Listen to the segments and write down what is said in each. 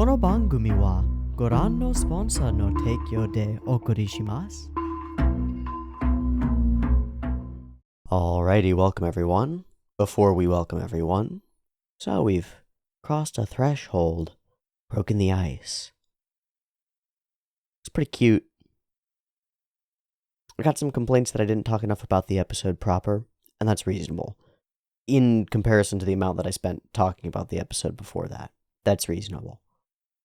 この番組はご覧のスポンサーの提供でお送りします。Alrighty, welcome everyone. Before we welcome everyone, so we've crossed a threshold, broken the ice. It's pretty cute. I got some complaints that I didn't talk enough about the episode proper, and that's reasonable. In comparison to the amount that I spent talking about the episode before that, that's reasonable.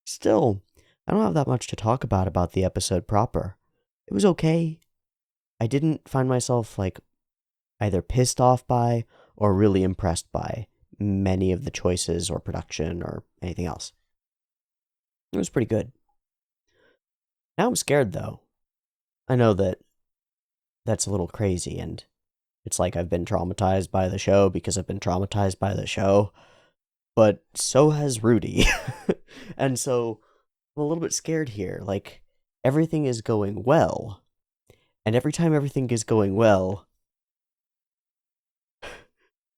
Still, I don't have that much to talk about the episode proper. It was okay. I didn't find myself, either pissed off by or really impressed by many of the choices or production or anything else. It was pretty good. Now I'm scared, though. I know that that's a little crazy, and it's like I've been traumatized by the show because I've been traumatized by the show, but so has Rudy. And so I'm a little bit scared here. Everything is going well, and every time everything is going well,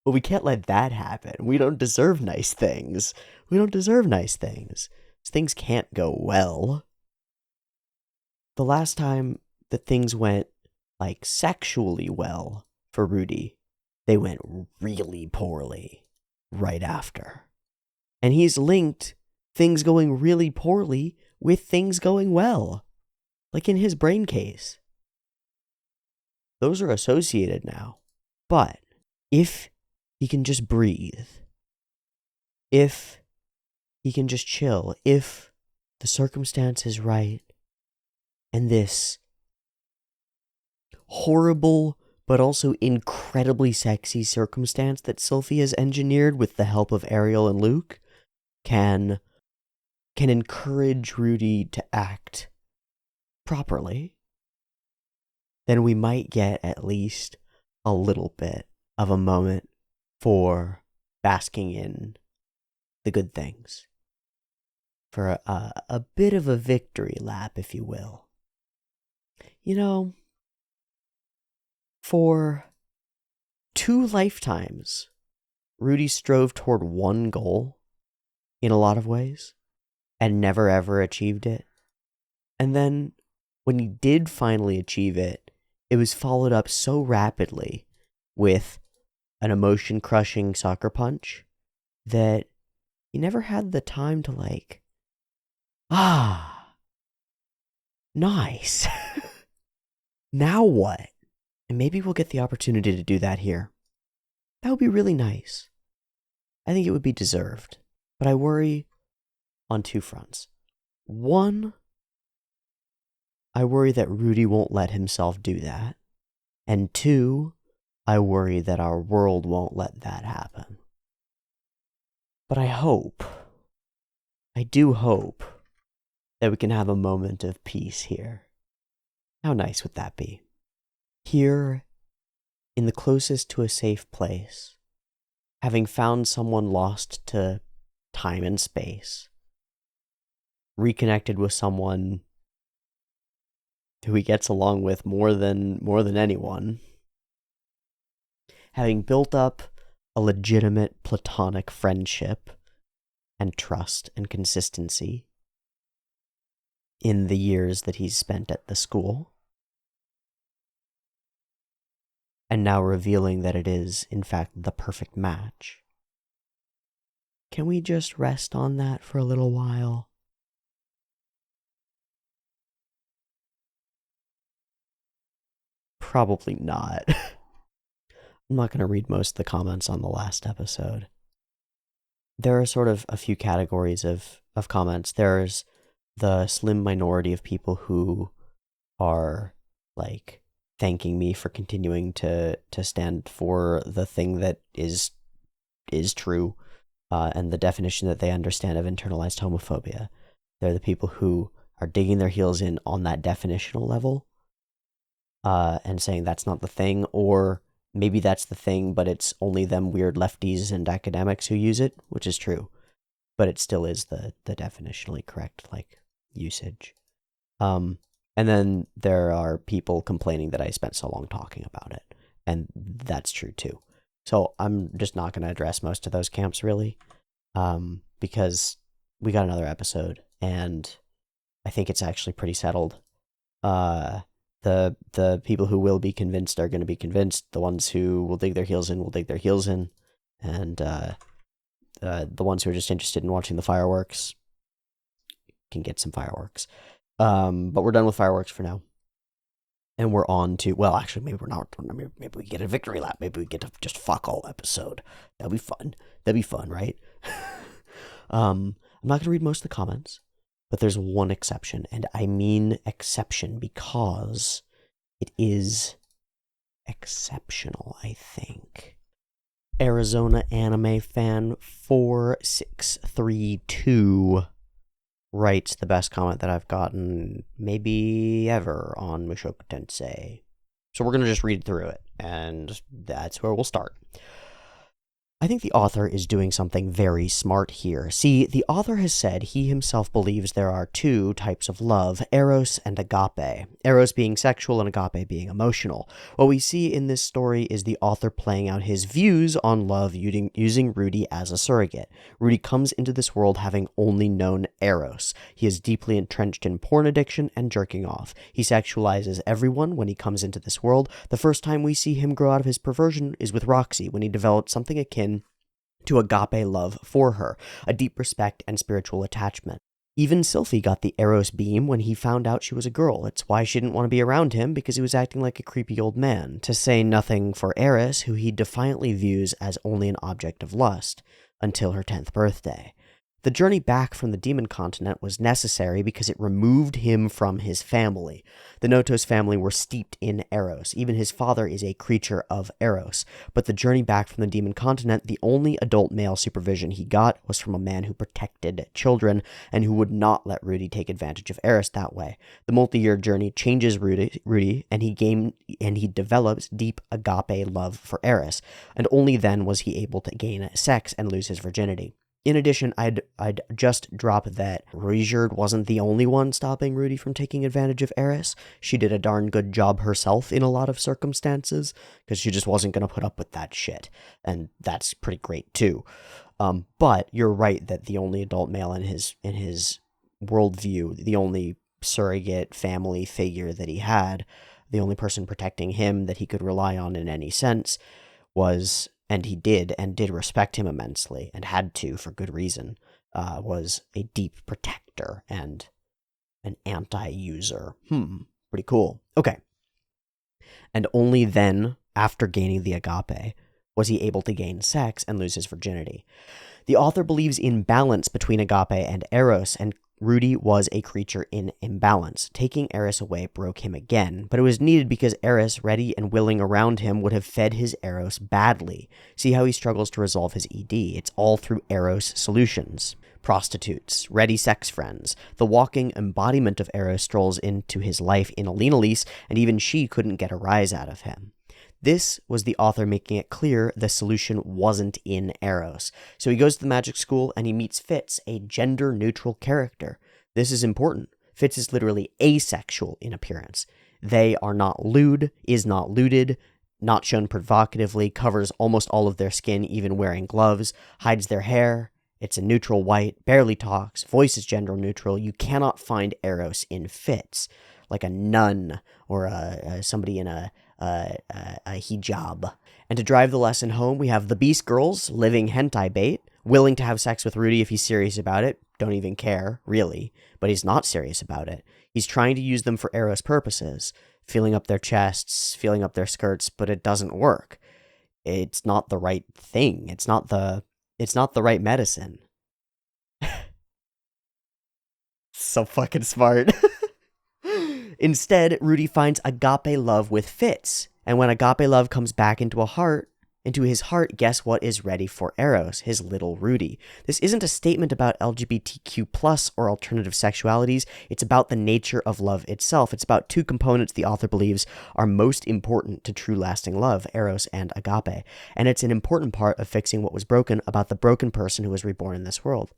well, we can't let that happen. We don't deserve nice things. Things can't go well. The last time that things went, sexually well for Rudy, they went really poorly right after. And he's linked things going really poorly with things going well. Like in his brain case. Those are associated now. But if he can just breathe, if he can just chill, if the circumstance is right, and this horrible but also incredibly sexy circumstance that Sylvie has engineered with the help of Ariel and Luke can encourage Rudy to act properly, then we might get at least a little bit of a moment for basking in the good things. For a bit of a victory lap, if you will. You know, for 2 lifetimes, Rudy strove toward one goal in a lot of ways and never ever achieved it. And then when he did finally achieve it, it was followed up so rapidly with an emotion-crushing sucker punch that he never had the time to nice. Now what? And maybe we'll get the opportunity to do that here. That would be really nice. I think it would be deserved. But I worry on 2 fronts. 1, I worry that Rudy won't let himself do that. And 2, I worry that our world won't let that happen. But I do hope, that we can have a moment of peace here. How nice would that be? Here, in the closest to a safe place, having found someone lost to time and space, reconnected with someone who he gets along with more than anyone, having built up a legitimate platonic friendship and trust and consistency in the years that he's spent at the school, and now revealing that it is, in fact, the perfect match. Can we just rest on that for a little while? Probably not. I'm not going to read most of the comments on the last episode. There are sort of a few categories of comments. There's the slim minority of people who are, thanking me for continuing to stand for the thing that is true, and the definition that they understand of internalized homophobia. They're the people who are digging their heels in on that definitional level, and saying that's not the thing, or maybe that's the thing, but it's only them weird lefties and academics who use it, which is true, but it still is the definitionally correct, usage. And then there are people complaining that I spent so long talking about it, and that's true too. So I'm just not going to address most of those camps, really, because we got another episode, and I think it's actually pretty settled. Uh, the people who will be convinced are going to be convinced. The ones who will dig their heels in will dig their heels in, and the ones who are just interested in watching the fireworks can get some fireworks. But we're done with fireworks for now. And we're on to, well, actually, maybe we're not. Maybe we get a victory lap. Maybe we get to just fuck all episode. That'd be fun. That'd be fun, right? I'm not going to read most of the comments, but there's one exception. And I mean exception because it is exceptional, I think. Arizona Anime Fan 4632 writes the best comment that I've gotten maybe ever on Mushoku Tensei. So we're going to just read through it, and that's where we'll start. I think the author is doing something very smart here. See, the author has said he himself believes there are two types of love, eros and agape. Eros being sexual and agape being emotional. What we see in this story is the author playing out his views on love using Rudy as a surrogate. Rudy comes into this world having only known eros. He is deeply entrenched in porn addiction and jerking off. He sexualizes everyone when he comes into this world. The first time we see him grow out of his perversion is with Roxy, when he developed something akin to agape love for her, a deep respect and spiritual attachment. Even Sylphie got the Eros beam when he found out she was a girl. It's why she didn't want to be around him, because he was acting like a creepy old man. To say nothing for Eris, who he defiantly views as only an object of lust, until her 10th birthday. The journey back from the demon continent was necessary because it removed him from his family. The Notos family were steeped in Eros. Even his father is a creature of Eros. But the journey back from the demon continent, the only adult male supervision he got was from a man who protected children and who would not let Rudy take advantage of Eris that way. The multi-year journey changes Rudy, and he develops deep agape love for Eris, and only then was he able to gain sex and lose his virginity. In addition, I'd just drop that Rijerd wasn't the only one stopping Rudy from taking advantage of Eris. She did a darn good job herself in a lot of circumstances, because she just wasn't going to put up with that shit. And that's pretty great, too. But you're right that the only adult male in his worldview, the only surrogate family figure that he had, the only person protecting him that he could rely on in any sense was... and he did respect him immensely, and had to for good reason, was a deep protector and an anti-user. Pretty cool. Okay. And only then, after gaining the agape, was he able to gain sex and lose his virginity. The author believes in balance between agape and eros, and Rudy was a creature in imbalance. Taking Eris away broke him again, but it was needed because Eris, ready and willing around him, would have fed his Eros badly. See how he struggles to resolve his ED. It's all through Eros solutions. Prostitutes, ready sex friends. The walking embodiment of Eros strolls into his life in Alenalise, and even she couldn't get a rise out of him. This was the author making it clear the solution wasn't in Eros. So he goes to the magic school and he meets Fitz, a gender-neutral character. This is important. Fitz is literally asexual in appearance. They are not lewd, is not lewded, not shown provocatively, covers almost all of their skin, even wearing gloves, hides their hair. It's a neutral white, barely talks, voice is gender-neutral. You cannot find Eros in Fitz, like a nun or somebody in a hijab. And to drive the lesson home, we have the Beast Girls, living hentai bait, willing to have sex with Rudy if he's serious about it. Don't even care, really. But he's not serious about it. He's trying to use them for Eros purposes, feeling up their chests, feeling up their skirts, but it doesn't work. It's not the right thing. It's not the right medicine. So fucking smart. Instead, Rudy finds agape love with Fitz. And when agape love comes back into his heart, guess what is ready for Eros? His little Rudy. This isn't a statement about LGBTQ+ or alternative sexualities. It's about the nature of love itself. It's about two components the author believes are most important to true lasting love, Eros and agape. And it's an important part of fixing what was broken about the broken person who was reborn in this world.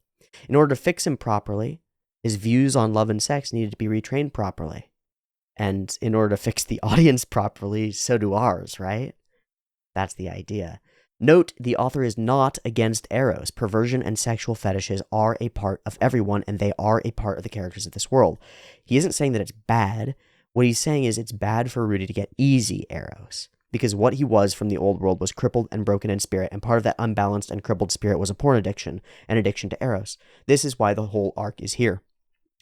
In order to fix him properly, his views on love and sex needed to be retrained properly. And in order to fix the audience properly, so do ours, right? That's the idea. Note, the author is not against eros. Perversion and sexual fetishes are a part of everyone, and they are a part of the characters of this world. He isn't saying that it's bad. What he's saying is it's bad for Rudy to get easy eros, because what he was from the old world was crippled and broken in spirit, and part of that unbalanced and crippled spirit was a porn addiction, an addiction to eros. This is why the whole arc is here.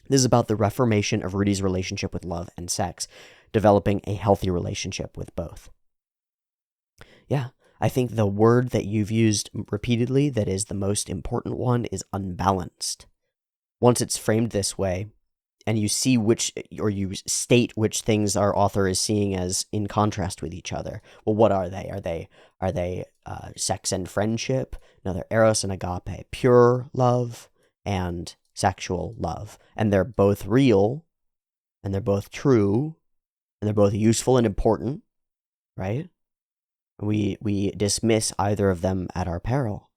This is about the reformation of Rudy's relationship with love and sex, developing a healthy relationship with both. Yeah, I think the word that you've used repeatedly that is the most important one is unbalanced. Once it's framed this way, and you see which, or you state which things our author is seeing as in contrast with each other. Well, what are they? Are they sex and friendship? No, they're eros and agape, pure love and sexual love. And they're both real, and they're both true, and they're both useful and important, right? We dismiss either of them at our peril.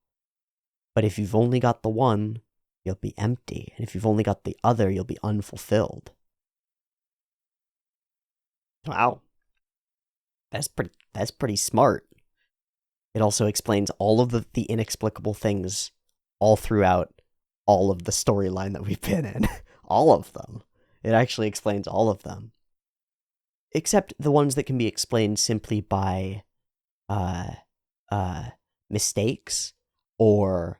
But if you've only got the one, you'll be empty. And if you've only got the other, you'll be unfulfilled. Wow. That's pretty smart. It also explains all of the inexplicable things all throughout all of the storyline that we've been in. All of them. It actually explains all of them. Except the ones that can be explained simply by mistakes or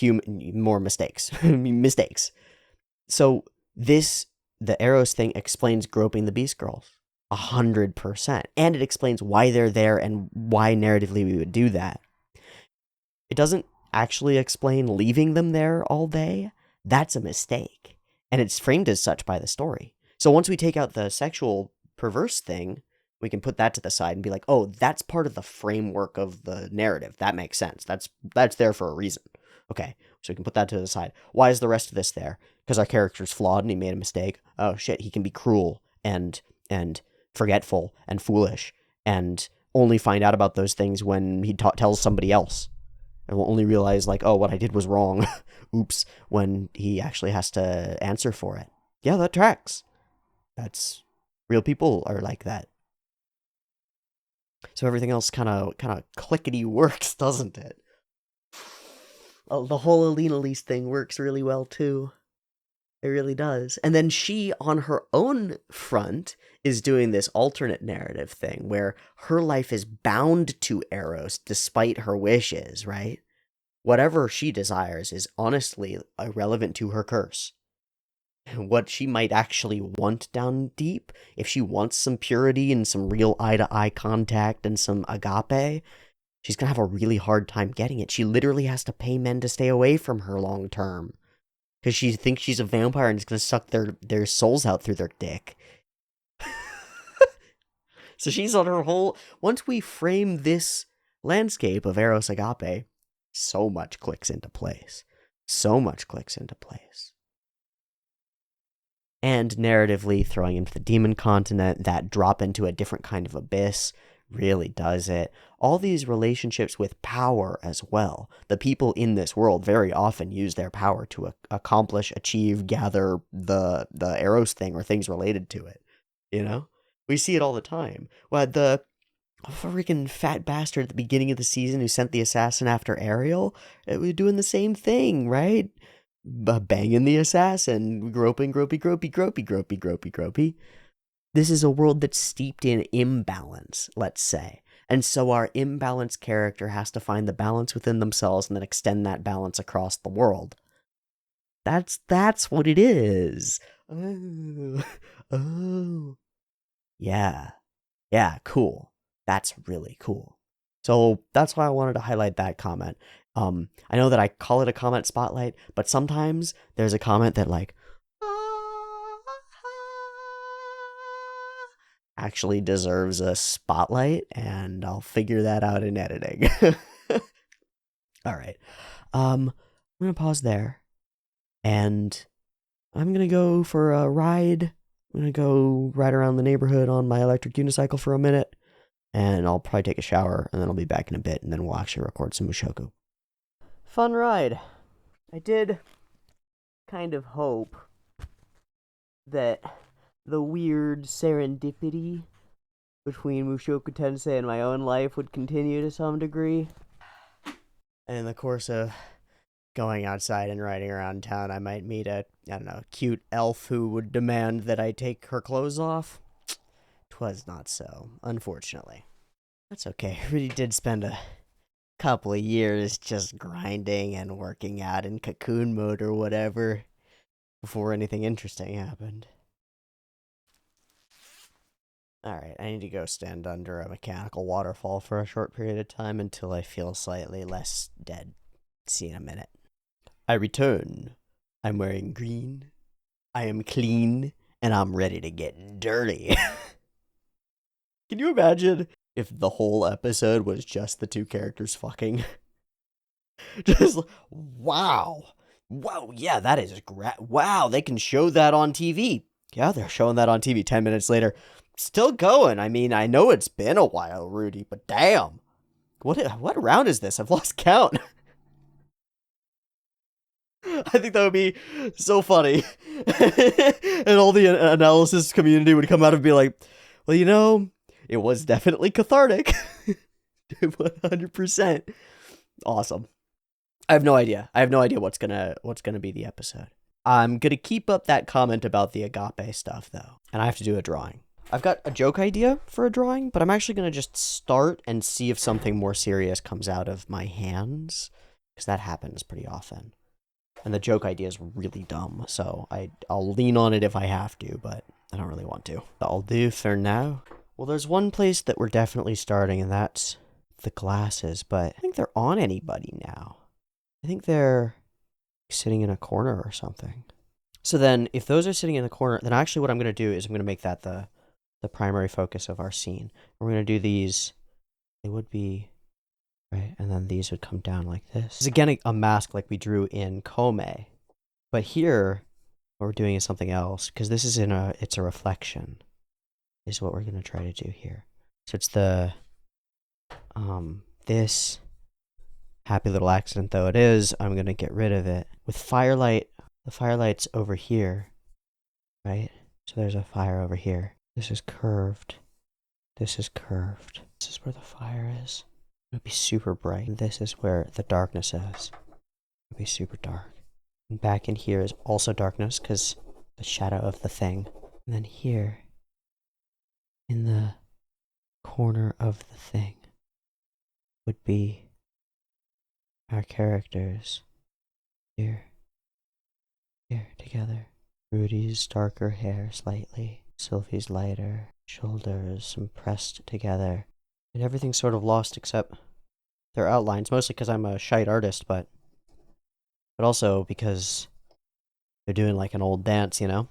more mistakes. Mistakes. So the Eros thing explains groping the Beast Girls 100%. And it explains why they're there and why narratively we would do that. It doesn't actually explain leaving them there all day. That's a mistake. And it's framed as such by the story. So once we take out the sexual perverse thing, we can put that to the side and be like, oh, that's part of the framework of the narrative. That makes sense. That's there for a reason. Okay, so we can put that to the side. Why is the rest of this there? Because our character's flawed and he made a mistake. Oh shit, he can be cruel and forgetful and foolish and only find out about those things when he tells somebody else. And we'll only realize, like, oh, what I did was wrong. Oops, when he actually has to answer for it. Yeah, that tracks. That's real people are like that. So everything else kind of clickety works, doesn't it? Oh, the whole Alina Elise thing works really well too. It really does. And then she, on her own front, is doing this alternate narrative thing where her life is bound to Eros despite her wishes, right? Whatever she desires is honestly irrelevant to her curse. What she might actually want down deep, if she wants some purity and some real eye-to-eye contact and some agape, she's gonna have a really hard time getting it. She literally has to pay men to stay away from her long term. Because she thinks she's a vampire and is gonna suck their souls out through their dick. So she's on her whole... Once we frame this landscape of Eros Agape, so much clicks into place. So much clicks into place. And narratively, throwing into the demon continent, that drop into a different kind of abyss really does it. All these relationships with power as well. The people in this world very often use their power to accomplish, achieve, gather the Eros thing or things related to it. You know? We see it all the time. Well, the freaking fat bastard at the beginning of the season who sent the assassin after Ariel, it was doing the same thing, right? Banging the assassin, gropey. This is a world that's steeped in imbalance, let's say. And so our imbalanced character has to find the balance within themselves and then extend that balance across the world. That's what it is. Oh. Yeah, cool. That's really cool. So that's why I wanted to highlight that comment. I know that I call it a comment spotlight, but sometimes there's a comment that like actually deserves a spotlight, and I'll figure that out in editing. All right. I'm gonna pause there, and I'm gonna go for a ride. I'm gonna go ride around the neighborhood on my electric unicycle for a minute, and I'll probably take a shower, and then I'll be back in a bit, and then we'll actually record some Mushoku. Fun ride. I did kind of hope that the weird serendipity between Mushoku Tensei and my own life would continue to some degree. And in the course of going outside and riding around town, I might meet a, I don't know, cute elf who would demand that I take her clothes off. 'Twas not so, unfortunately. That's okay. Rudy did spend a couple of years just grinding and working out in cocoon mode or whatever before anything interesting happened. Alright, I need to go stand under a mechanical waterfall for a short period of time until I feel slightly less dead. See you in a minute. I return. I'm wearing green. I am clean. And I'm ready to get dirty. Can you imagine if the whole episode was just the two characters fucking? Just, wow. Wow, yeah, that is great. Wow, they can show that on TV. Yeah, they're showing that on TV 10 minutes later. Still going. I mean, I know it's been a while, Rudy, but damn. What round is this? I've lost count. I think that would be so funny. And all the analysis community would come out and be like, well, you know, it was definitely cathartic. 100%. Awesome. I have no idea. I have no idea what's gonna be the episode. I'm gonna keep up that comment about the agape stuff though. And I have to do a drawing. I've got a joke idea for a drawing, but I'm actually gonna just start and see if something more serious comes out of my hands. Because that happens pretty often. And the joke idea is really dumb, so I'll lean on it if I have to, but I don't really want to. That'll do for now. Well, there's one place that we're definitely starting, and that's the glasses, but I think they're on anybody now. I think they're sitting in a corner or something. So then, if those are sitting in the corner, then actually what I'm going to do is I'm going to make that the primary focus of our scene. We're going to do these, they would be... right, and then these would come down like this. This is again a mask like we drew in Kome. But here, what we're doing is something else, because this is it's a reflection, is what we're going to try to do here. So it's the, this happy little accident though it is, I'm going to get rid of it. With firelight, the firelight's over here, right? So there's a fire over here. This is curved. This is curved. This is where the fire is. It would be super bright. This is where the darkness is. It would be super dark. And back in here is also darkness because the shadow of the thing. And then here, in the corner of the thing, would be our characters. Here together. Rudy's darker hair slightly. Sylvie's lighter. Shoulders pressed together. And everything's sort of lost except their outlines, mostly because I'm a shite artist, but also because they're doing like an old dance, you know?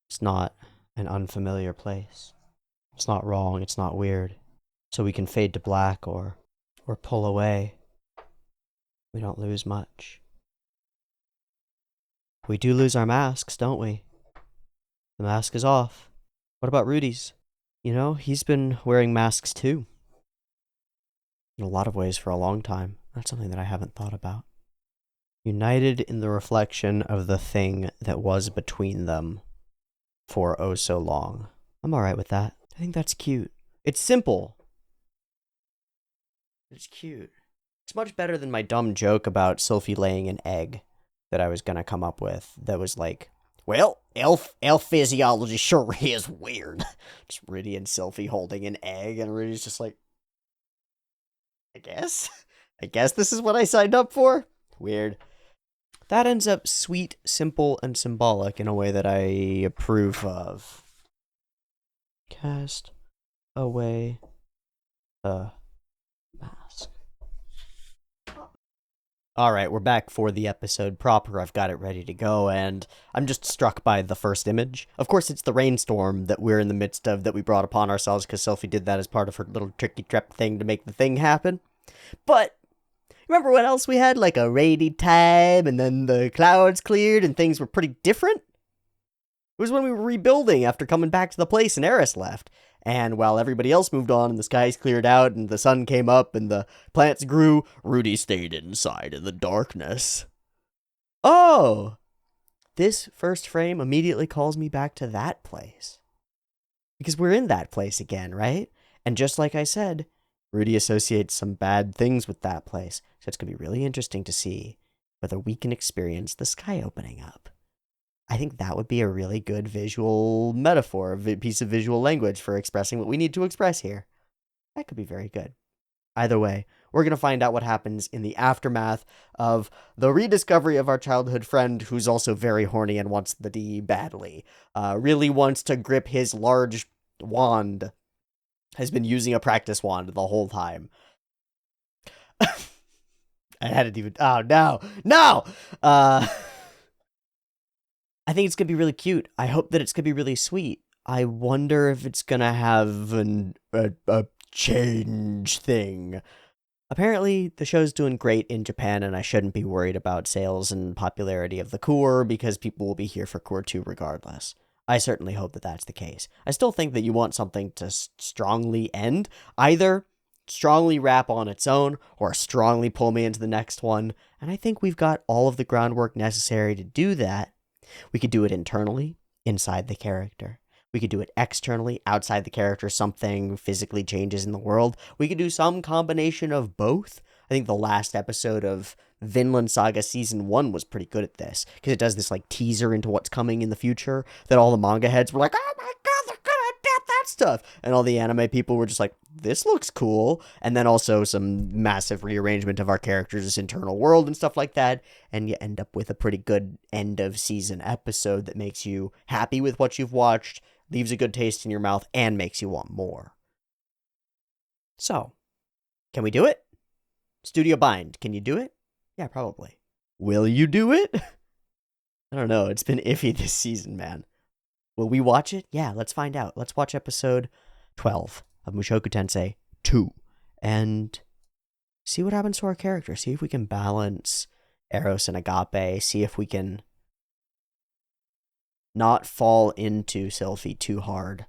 It's not an unfamiliar place. It's not wrong, it's not weird. So we can fade to black or pull away. We don't lose much. We do lose our masks, don't we? The mask is off. What about Rudy's? You know, he's been wearing masks too. In a lot of ways for a long time. That's something that I haven't thought about. United in the reflection of the thing that was between them for oh so long. I'm alright with that. I think that's cute. It's simple. It's cute. It's much better than my dumb joke about Sophie laying an egg that I was gonna come up with that was like, well, elf physiology sure is weird. Just Rudy and Sylvie holding an egg, and Rudy's just like, I guess this is what I signed up for? Weird. That ends up sweet, simple, and symbolic in a way that I approve of. Cast away the mask. Alright, we're back for the episode proper. I've got it ready to go, and I'm just struck by the first image. Of course, it's the rainstorm that we're in the midst of that we brought upon ourselves because Sophie did that as part of her little tricky trap thing to make the thing happen. But remember what else we had? Like a rainy time, and then the clouds cleared, and things were pretty different? It was when we were rebuilding after coming back to the place and Eris left. And while everybody else moved on and the skies cleared out and the sun came up and the plants grew, Rudy stayed inside in the darkness. Oh! This first frame immediately calls me back to that place. Because we're in that place again, right? And just like I said, Rudy associates some bad things with that place, so it's going to be really interesting to see whether we can experience the sky opening up. I think that would be a really good visual metaphor, a piece of visual language for expressing what we need to express here. That could be very good. Either way, we're going to find out what happens in the aftermath of the rediscovery of our childhood friend, who's also very horny and wants the D badly. Really wants to grip his large wand. Has been using a practice wand the whole time. I hadn't even... Oh, no! No! I think it's going to be really cute. I hope that it's going to be really sweet. I wonder if it's going to have a change thing. Apparently, the show's doing great in Japan, and I shouldn't be worried about sales and popularity of the core, because people will be here for core 2 regardless. I certainly hope that that's the case. I still think that you want something to strongly end, either strongly wrap on its own, or strongly pull me into the next one, and I think we've got all of the groundwork necessary to do that. We could do it internally, inside the character. We could do it externally, outside the character, something physically changes in the world. We could do some combination of both. I think the last episode of Vinland Saga Season 1 was pretty good at this, because it does this, like, teaser into what's coming in the future, that all the manga heads were like, oh my god, they're gonna adapt that stuff! And all the anime people were just like, this looks cool! And then also some massive rearrangement of our characters' internal world and stuff like that, and you end up with a pretty good end-of-season episode that makes you happy with what you've watched, leaves a good taste in your mouth, and makes you want more. So, can we do it? Studio Bind, can you do it? Yeah, probably. Will you do it? I don't know, it's been iffy this season, man. Will we watch it? Yeah, let's find out. Let's watch episode 12 of Mushoku Tensei 2, and see what happens to our character. See if we can balance Eros and Agape. See if we can not fall into Sylphie too hard.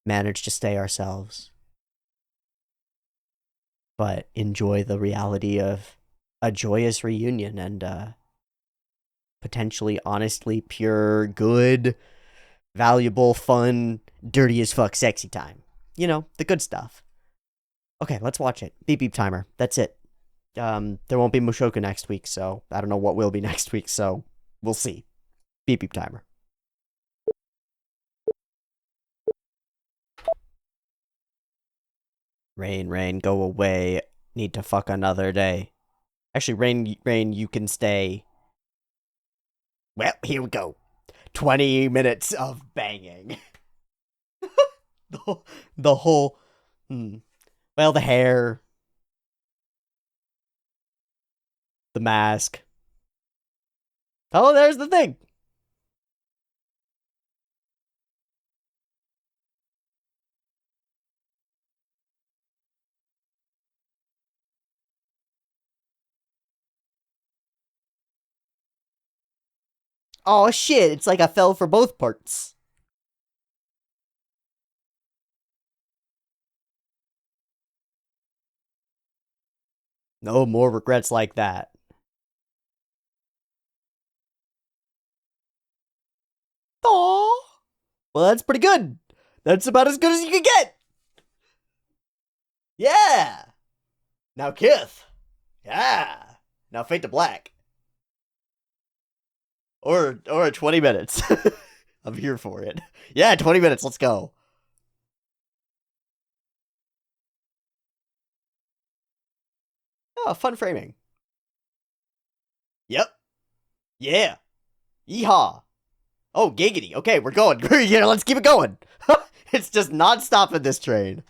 Manage to stay ourselves. But enjoy the reality of a joyous reunion and potentially, honestly, pure, good, valuable, fun, dirty as fuck, sexy time. You know, the good stuff. Okay, let's watch it. Beep beep timer. That's it. There won't be Mushoku next week, so I don't know what will be next week, so we'll see. Beep beep timer. Rain, rain, go away. Need to fuck another day. Actually, rain, rain, you can stay. Well, here we go. 20 minutes of banging. the whole... Well, the hair. The mask. Oh, there's the thing. Oh shit, it's like I fell for both parts. No more regrets like that. Aww. Well, that's pretty good. That's about as good as you can get. Yeah. Now Kith. Yeah. Now Fade to Black. Or 20 minutes. I'm here for it. Yeah, 20 minutes. Let's go. Oh, fun framing. Yep. Yeah. Yeehaw. Oh, giggity. Okay, we're going. Yeah, let's keep it going. It's just non-stop in this train.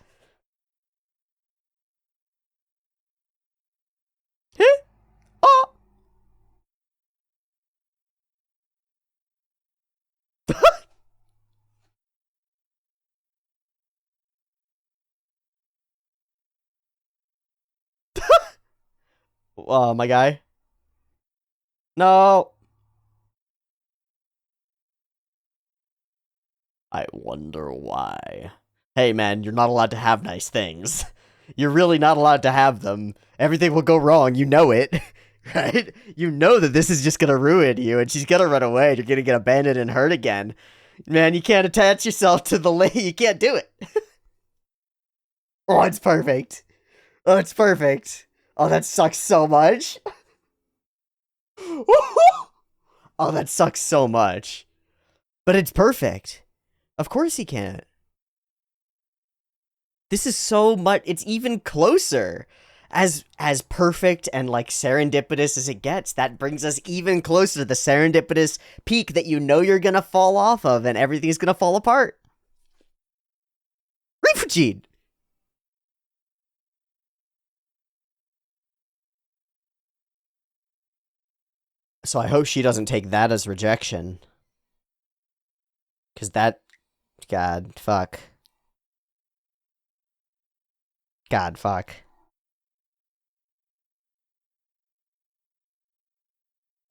Oh. My guy. No. I wonder why. Hey man, you're not allowed to have nice things. You're really not allowed to have them. Everything will go wrong, you know it. Right? You know that this is just gonna ruin you, and she's gonna run away, and you're gonna get abandoned and hurt again. Man, you can't attach yourself to the lady, you can't do it. Oh, it's perfect. Oh, it's perfect. Oh, that sucks so much. Oh, that sucks so much. But it's perfect. Of course he can't. This is so much. It's even closer. As perfect and like serendipitous as it gets, that brings us even closer to the serendipitous peak that you know you're gonna fall off of and everything's gonna fall apart. Refugee. So I hope she doesn't take that as rejection. Cause that, God, fuck. God, fuck.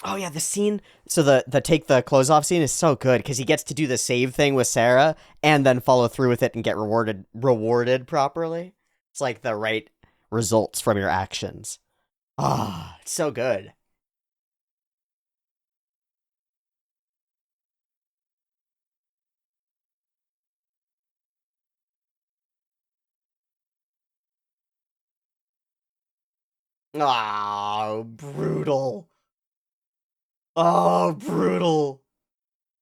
Oh yeah, the scene. So the take the clothes off scene is so good because he gets to do the save thing with Sarah and then follow through with it and get rewarded properly. It's like the right results from your actions. Ah, it's so good. Ah, brutal. Oh, brutal.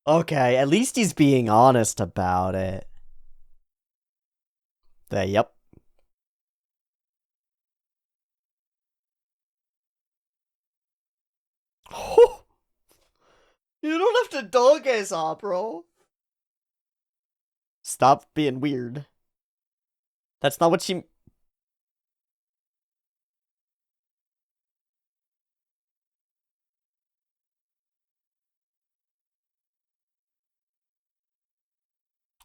Okay, at least he's being honest about it. Yep. You don't have to dog us off, bro. Stop being weird. That's not what she.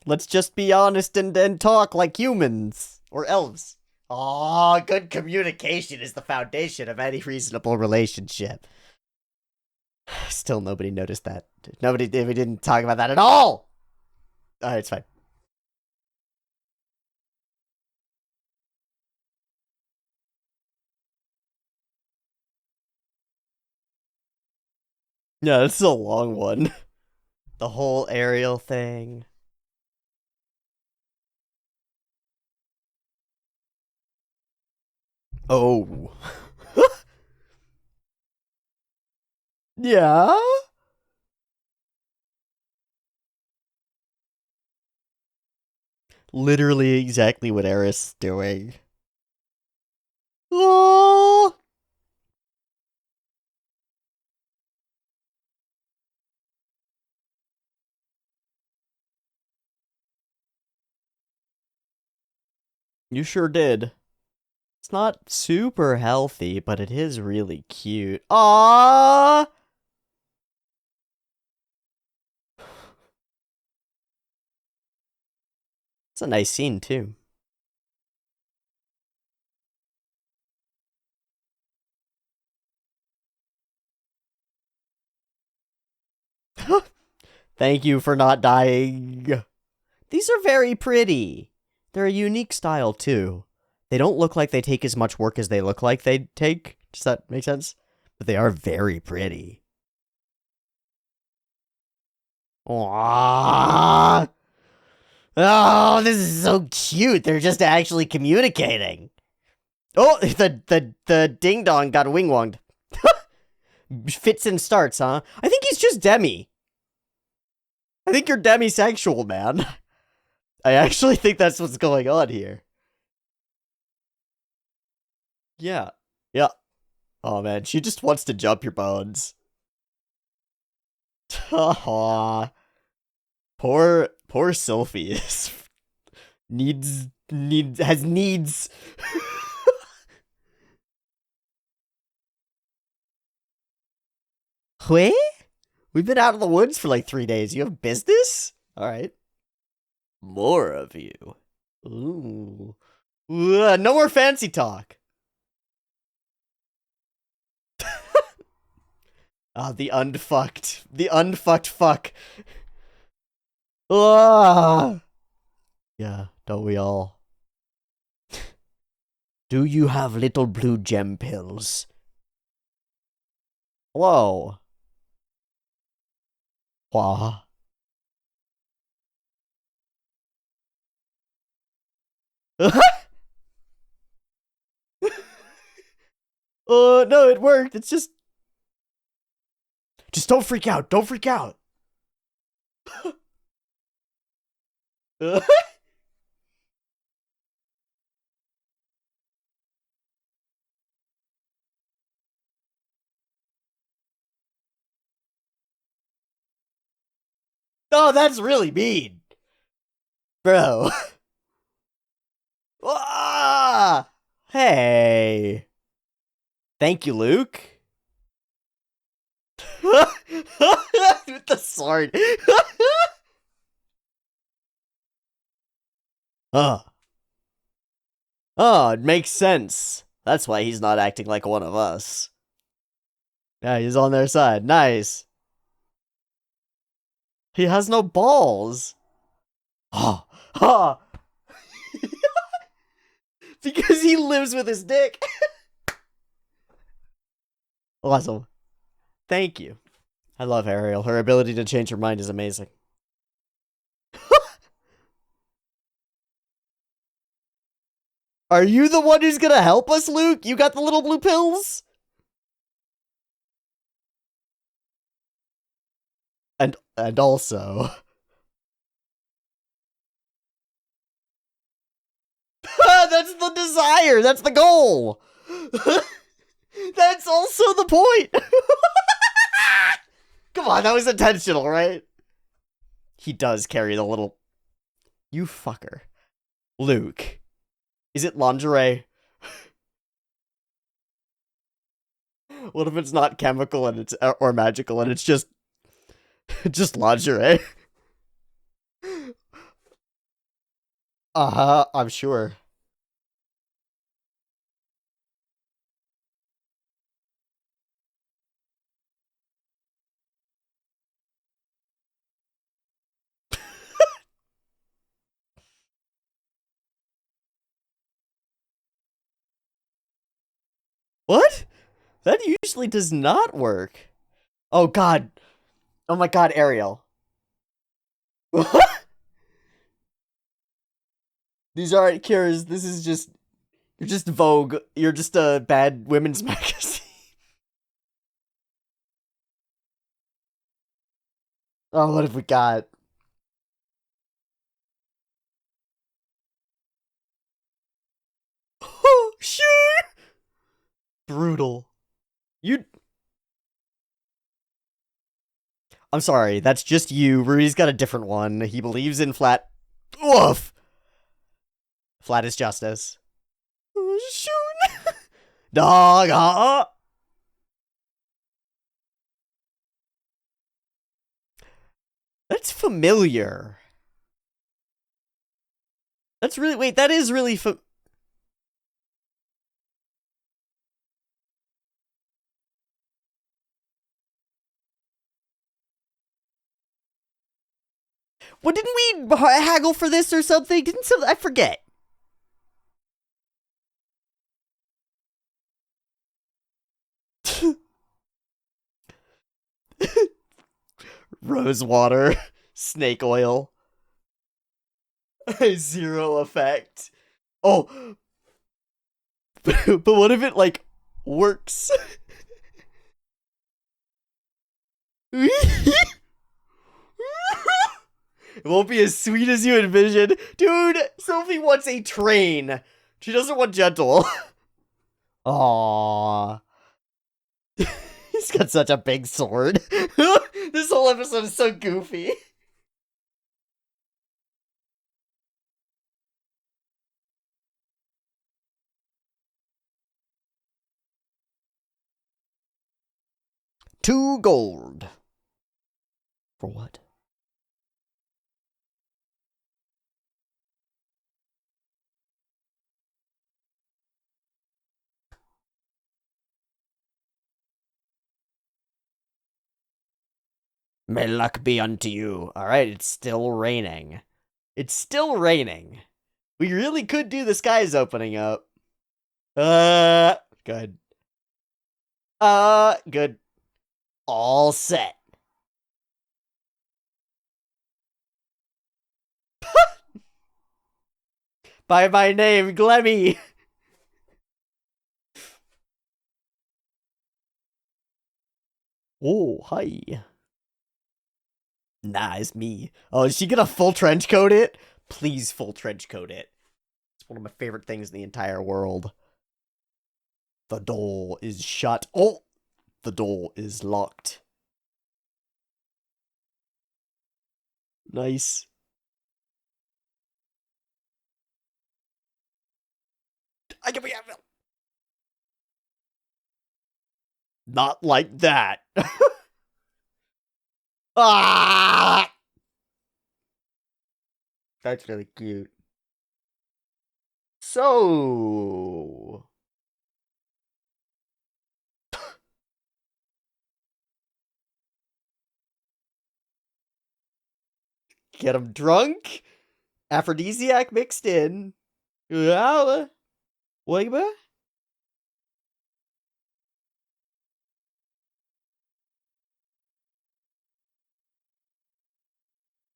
Let's just be honest and talk like humans or elves. Aw, good communication is the foundation of any reasonable relationship. Still, nobody noticed that. We didn't talk about that at all. All right, it's fine. Yeah, this is a long one. The whole aerial thing. Oh. Yeah? Literally exactly what Eris is doing. Oh. You sure did. It's not super healthy, but it is really cute. Aww! It's a nice scene, too. Thank you for not dying. These are very pretty. They're a unique style, too. They don't look like they take as much work as they look like they take. Does that make sense? But they are very pretty. Aww. Oh, this is so cute. They're just actually communicating. Oh, the ding dong got wing wonged. Fits and starts, huh? I think he's just demi. I think you're demisexual, man. I actually think that's what's going on here. Yeah. Yeah. Oh man, she just wants to jump your bones. Aw. Poor Sylphie is has needs. Wait? We've been out of the woods for like 3 days. You have business? Alright. More of you. Ooh. No more fancy talk. Ah, the unfucked. The unfucked fuck. Ah. Yeah, don't we all? Do you have little blue gem pills? Whoa. Wah. No, it worked. It's just don't freak out. Don't freak out. Oh, that's really mean, bro. Ah! Hey. Thank you, Luke. With the sword. Oh. Oh, it makes sense. That's why he's not acting like one of us. Yeah, he's on their side. Nice. He has no balls. Oh. Oh. Because he lives with his dick. Awesome. Thank you. I love Ariel. Her ability to change her mind is amazing. Are you the one who's gonna help us, Luke? You got the little blue pills? And also... That's the desire! That's the goal! That's also the point! Come on, that was intentional, right? He does carry the little... You fucker. Luke. Is it lingerie? What if it's not chemical and it's or magical and it's just lingerie? Uh-huh, I'm sure. What? That usually does not work. Oh god. Oh my god, Ariel. These aren't cures. This is just... You're just Vogue. You're just a bad women's magazine. Oh, what have we got? Oh, sure. Brutal. You... I'm sorry, that's just you. Rudy's got a different one. He believes in flat... Woof! Flat is justice. Shoot! Dog, That's familiar. That's really... Wait, that is really... What, didn't we haggle for this or something? Didn't some... I forget. Rose water. Snake oil. Zero effect. Oh. But what if it, like, works? It won't be as sweet as you envisioned. Dude, Sophie wants a train. She doesn't want gentle. Aww. He's got such a big sword. This whole episode is so goofy. Two gold. For what? May luck be unto you. Alright, it's still raining. It's still raining. We really could do the skies opening up. Good. Good. All set. By my name, Glemmy. Oh, hi. Nah, it's me. Oh, is she gonna full trench coat it? Please full trench coat it. It's one of my favorite things in the entire world. The door is shut. Oh, the door is locked. Nice. I can be not like that. Ah! That's really cute. So, get him drunk, aphrodisiac mixed in. Yeah, what?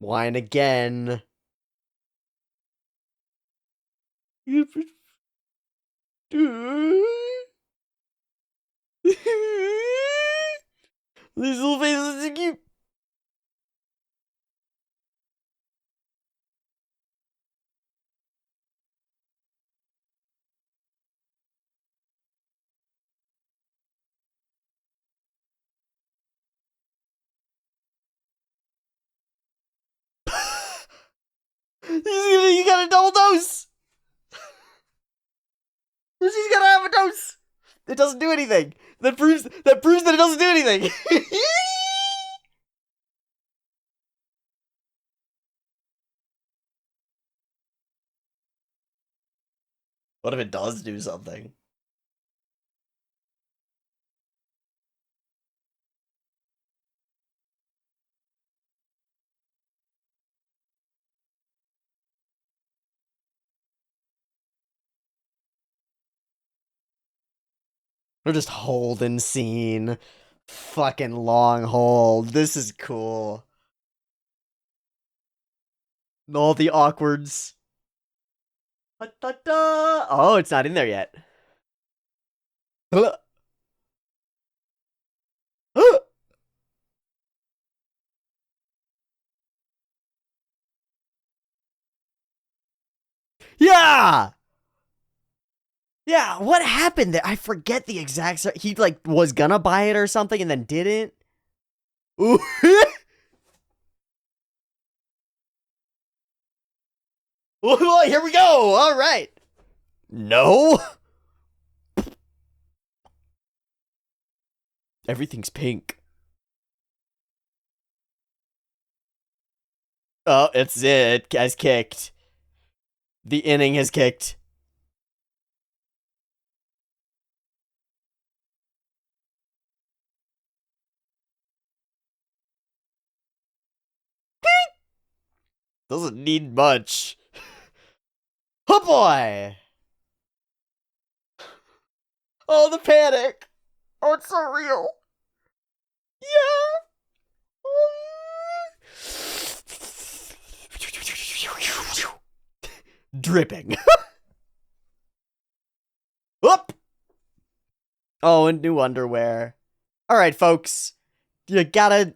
Wine again. These little faces are cute. You got a double dose. She's gotta have a dose. It doesn't do anything. That proves that it doesn't do anything. What if it does do something? We're just holding scene. Fucking long hold. This is cool. All the awkwards. Oh, it's not in there yet. Yeah! Yeah, what happened there? I forget the exact... He, like, was gonna buy it or something and then didn't? Ooh. Well, here we go! Alright! No? Everything's pink. Oh, it's it. Has kicked. The inning has kicked. Doesn't need much. Oh boy! Oh, the panic! Oh, it's so real. Yeah! Dripping. Up! Oh, and new underwear. Alright, folks. You're gonna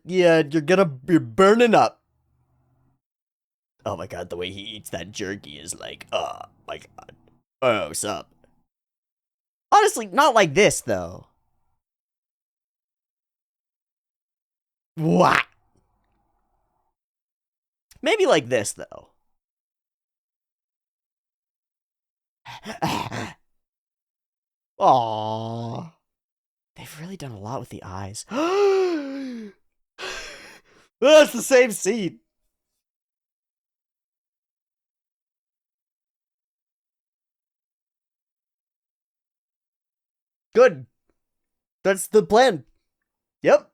be burning up. Oh my god, the way he eats that jerky is like, oh my god. Oh, sup. Honestly, not like this, though. What? Maybe like this, though. Aww. They've really done a lot with the eyes. That's the same scene. Good. That's the plan. Yep.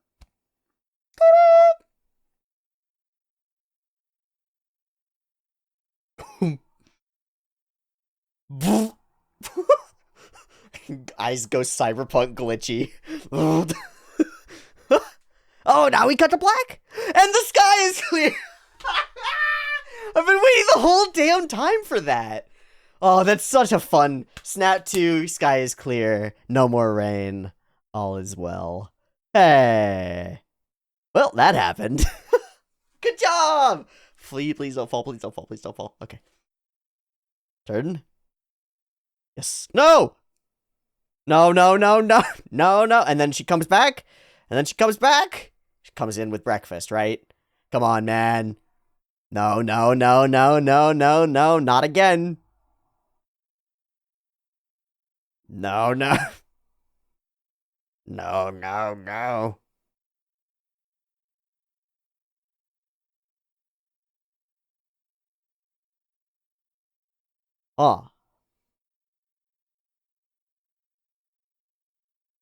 Eyes go cyberpunk glitchy. Oh, now we cut to black? And the sky is clear! I've been waiting the whole damn time for that. Oh, that's such a fun. Snap 2, sky is clear. No more rain. All is well. Hey. Well, that happened. Good job! Flee, please don't fall, please don't fall, please don't fall. Okay. Turn. Yes. No! No, no, no, no, no, no. And then she comes back. And then she comes back. She comes in with breakfast, right? Come on, man. No, no, no, no, no, no, no. Not again. No, no. No, no, no. Oh.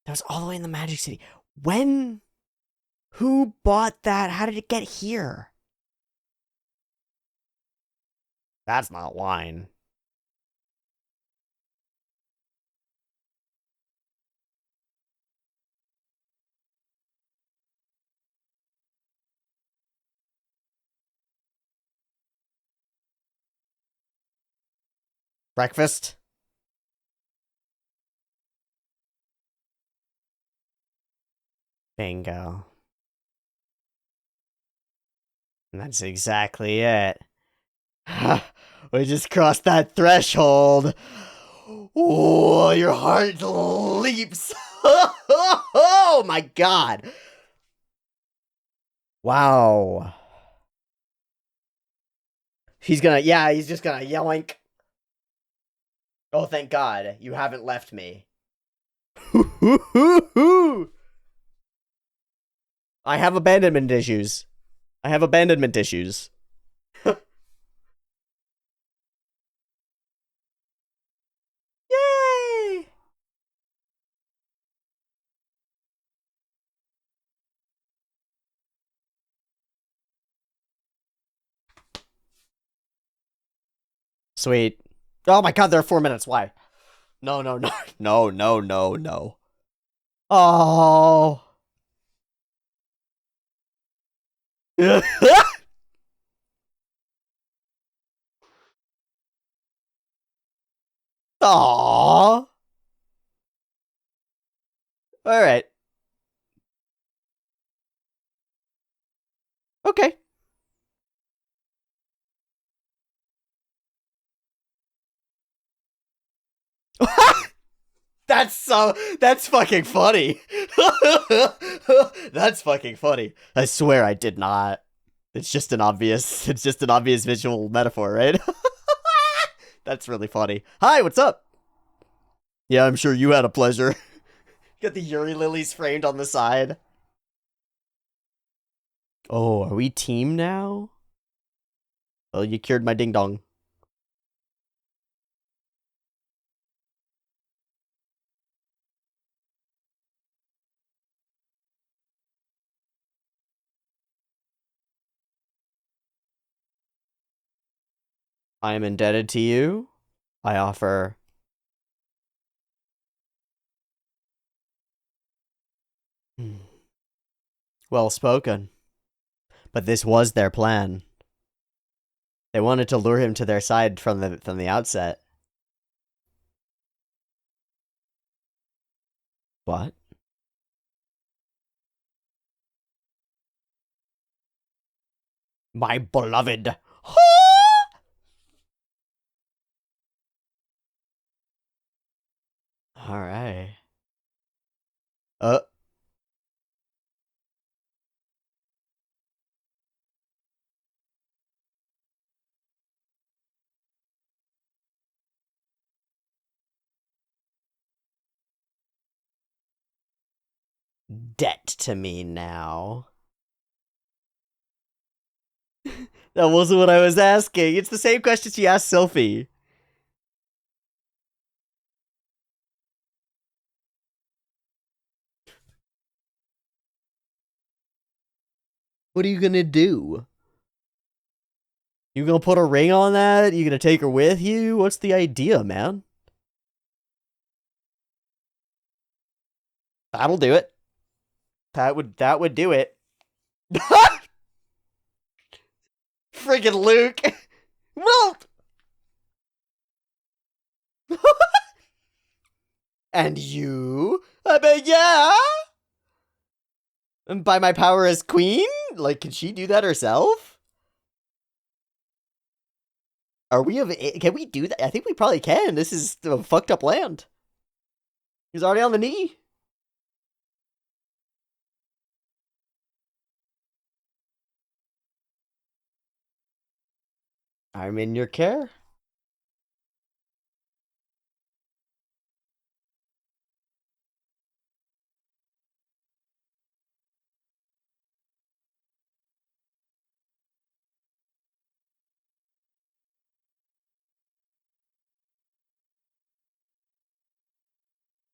That was all the way in the Magic City. When? Who bought that? How did it get here? That's not wine. Breakfast? Bingo. And that's exactly it. We just crossed that threshold. Oh, your heart leaps. Oh my god. Wow. He's just gonna yoink. Oh, thank God. You haven't left me. I have abandonment issues. I have abandonment issues. Yay! Sweet. Oh my god, there are 4 minutes. Why? No, no, no. No, no, no, no. Oh. Aww. Alright. Okay. That's fucking funny. That's fucking funny. I swear I did not. It's just an obvious visual metaphor, right? That's really funny. Hi, what's up? Yeah, I'm sure you had a pleasure. Got the Yuri lilies framed on the side. Oh, are we team now? Well, you cured my ding dong. I am indebted to you. I offer. Well spoken. But this was their plan. They wanted to lure him to their side from the outset. What? My beloved. All right. Uh. Debt to me now. That wasn't what I was asking. It's the same question she asked Sophie. What are you gonna do? You gonna put a ring on that? You gonna take her with you? What's the idea, man? That'll do it. That would do it. Friggin' Luke. Wilt. And you? I bet yeah. And by my power as queen? Like, can she do that herself? Can we do that? I think we probably can. This is a fucked up land. He's already on the knee. I'm in your care.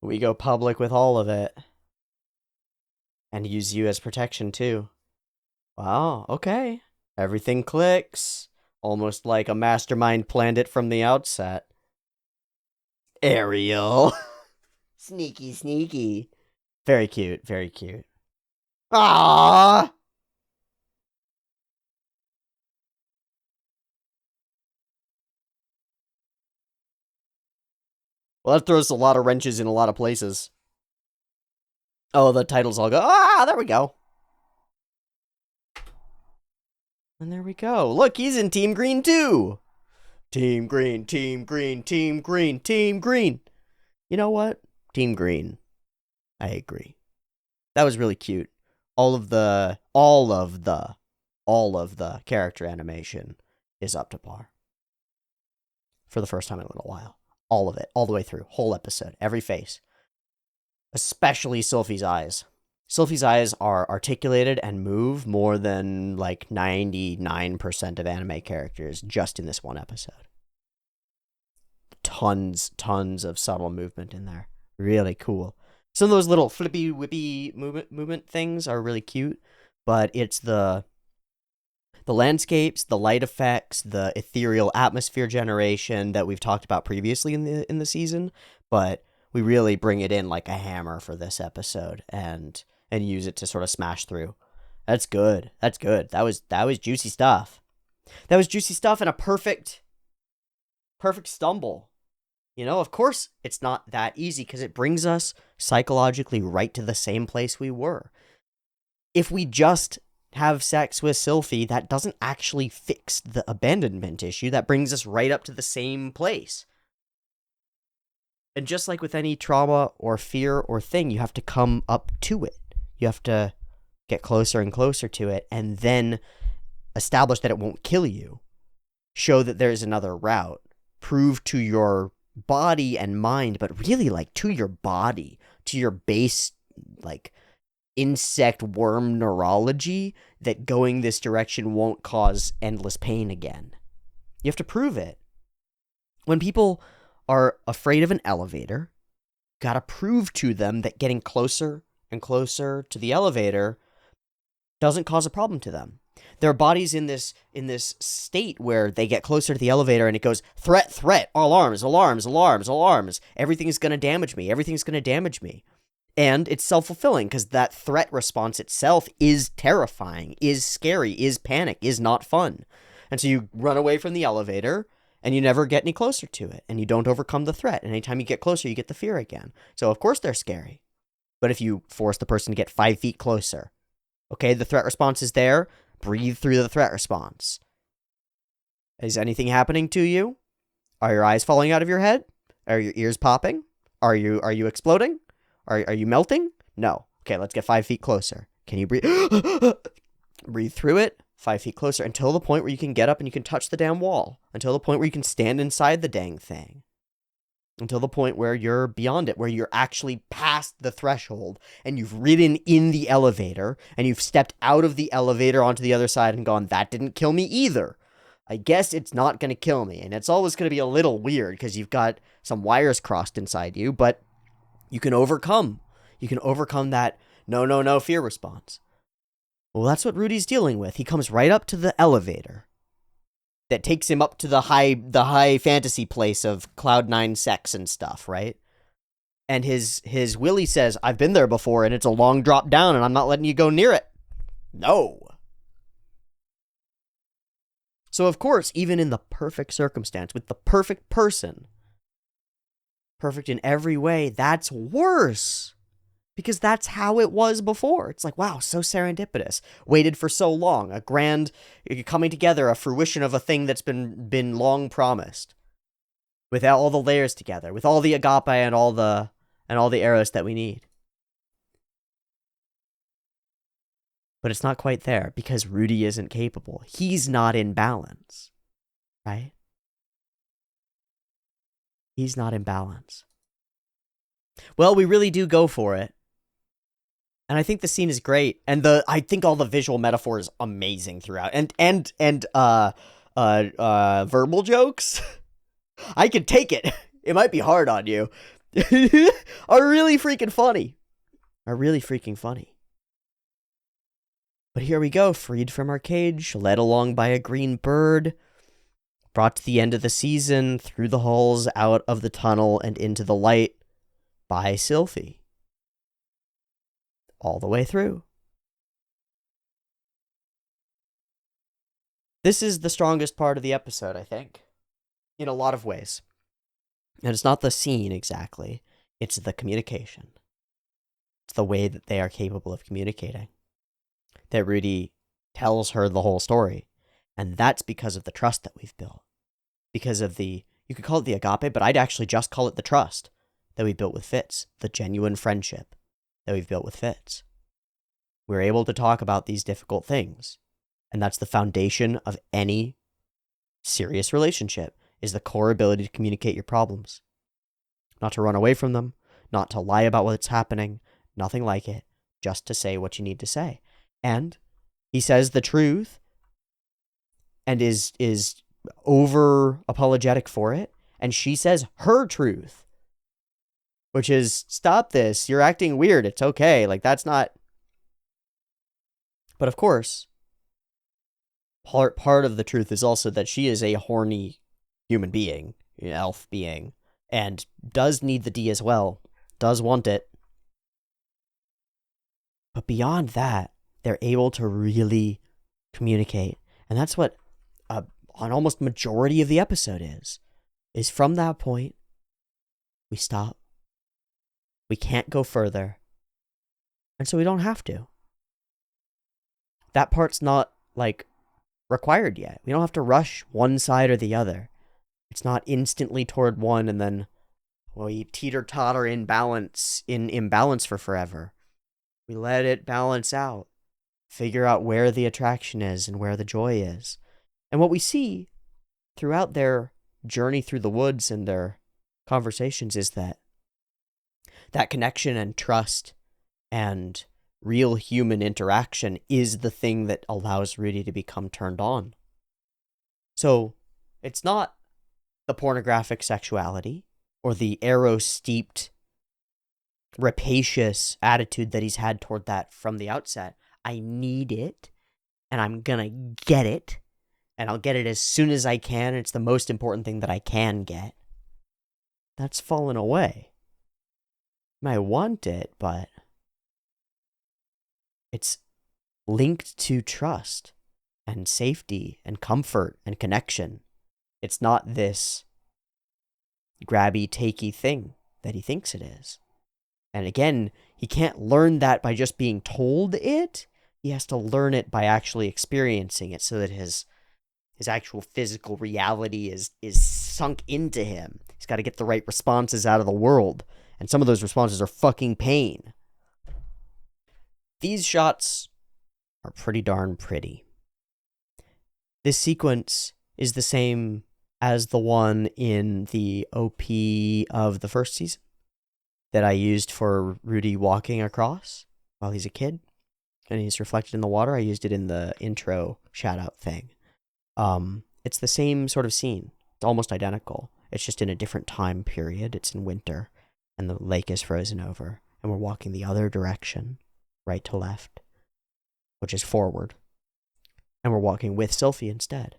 We go public with all of it. And use you as protection, too. Wow, okay. Everything clicks. Almost like a mastermind planned it from the outset. Ariel. Sneaky, sneaky. Very cute, very cute. Ah. Well, that throws a lot of wrenches in a lot of places. Oh, the titles all go, ah, there we go. And there we go. Look, he's in Team Green, too. Team Green, Team Green, Team Green, Team Green. You know what? Team Green. I agree. That was really cute. All of the character animation is up to par. For the first time in a little while. All of it, all the way through, whole episode, every face. Especially Sylphie's eyes. Sylphie's eyes are articulated and move more than like 99% of anime characters just in this one episode. Tons of subtle movement in there. Really cool. Some of those little flippy whippy movement things are really cute, but it's the landscapes, the light effects, the ethereal atmosphere generation that we've talked about previously in the season, but we really bring it in like a hammer for this episode and use it to sort of smash through. That's good. That's good. That was juicy stuff. That was juicy stuff and a perfect stumble. You know, of course it's not that easy because it brings us psychologically right to the same place we were. If we just have sex with Sylphie, that doesn't actually fix the abandonment issue. That brings us right up to the same place. And just like with any trauma or fear or thing, you have to come up to it. You have to get closer and closer to it and then establish that it won't kill you. Show that there's another route. Prove to your body and mind, but really like to your body, to your base, like insect worm neurology, that going this direction won't cause endless pain again. You have to prove it. When people are afraid of an elevator, gotta prove to them that getting closer and closer to the elevator doesn't cause a problem to them. Their body's in this state where they get closer to the elevator and it goes, threat, threat, alarms, alarms, alarms, alarms. Everything is going to damage me. Everything's going to damage me. And it's self-fulfilling because that threat response itself is terrifying, is scary, is panic, is not fun. And so you run away from the elevator and you never get any closer to it and you don't overcome the threat. And anytime you get closer, you get the fear again. So of course they're scary. But if you force the person to get 5 feet closer, okay, the threat response is there. Breathe through the threat response. Is anything happening to you? Are your eyes falling out of your head? Are your ears popping? Are you exploding? Are you melting? No. Okay, let's get 5 feet closer. Can you breathe? Breathe through it. 5 feet closer until the point where you can get up and you can touch the damn wall. Until the point where you can stand inside the dang thing. Until the point where you're beyond it, where you're actually past the threshold and you've ridden in the elevator and you've stepped out of the elevator onto the other side and gone, that didn't kill me either. I guess it's not going to kill me. And it's always going to be a little weird because you've got some wires crossed inside you, but you can overcome. You can overcome that no fear response. Well, that's what Rudy's dealing with. He comes right up to the elevator that takes him up to the high fantasy place of Cloud9 sex and stuff, right? And his Willie says, I've been there before and it's a long drop down and I'm not letting you go near it. No. So of course, even in the perfect circumstance, with the perfect person, perfect in every way, that's worse. Because that's how it was before. It's like, wow, so serendipitous. Waited for so long. A grand coming together, a fruition of a thing that's been long promised. With all the layers together, with all the agape and all the eros that we need. But it's not quite there because Rudy isn't capable. He's not in balance. Right? He's not in balance. Well, we really do go for it. And I think the scene is great. And I think all the visual metaphor is amazing throughout. And verbal jokes. I can take it. It might be hard on you. Are really freaking funny. Are really freaking funny. But here we go, freed from our cage, led along by a green bird, brought to the end of the season, through the halls, out of the tunnel, and into the light by Sylphie. All the way through. This is the strongest part of the episode, I think, in a lot of ways. And it's not the scene exactly, it's the communication. It's the way that they are capable of communicating. That Rudy tells her the whole story. And that's because of the trust that we've built. Because of you could call it the agape, but I'd actually just call it the trust that we built with Fitz. The genuine friendship that we've built with Fitz. We're able to talk about these difficult things. And that's the foundation of any serious relationship, is the core ability to communicate your problems. Not to run away from them, not to lie about what's happening, nothing like it, just to say what you need to say. And he says the truth and is over apologetic for it, and she says her truth, which is, stop this, you're acting weird, it's okay, like that's not. But of course, part of the truth is also that she is a horny human being, elf being, and does need the D as well, does want it. But beyond that, they're able to really communicate. And that's what an almost majority of the episode is from that point, we stop. We can't go further. And so we don't have to. That part's not, like, required yet. We don't have to rush one side or the other. It's not instantly toward one and then we teeter-totter in imbalance for forever. We let it balance out. Figure out where the attraction is and where the joy is. And what we see throughout their journey through the woods and their conversations is that connection and trust and real human interaction is the thing that allows Rudy to become turned on. So it's not the pornographic sexuality or the arrow-steeped, rapacious attitude that he's had toward that from the outset. I need it, and I'm gonna get it, and I'll get it as soon as I can. It's the most important thing that I can get. That's fallen away. I might want it, but it's linked to trust and safety and comfort and connection. It's not this grabby, takey thing that he thinks it is. And again, he can't learn that by just being told it. He has to learn it by actually experiencing it so that his actual physical reality is sunk into him. He's got to get the right responses out of the world. And some of those responses are fucking pain. These shots are pretty darn pretty. This sequence is the same as the one in the OP of the first season that I used for Rudy walking across while he's a kid. And he's reflected in the water. I used it in the intro shout-out thing. It's the same sort of scene. It's almost identical. It's just in a different time period. It's in winter, and the lake is frozen over, and we're walking the other direction, right to left, which is forward. And we're walking with Sylphie instead.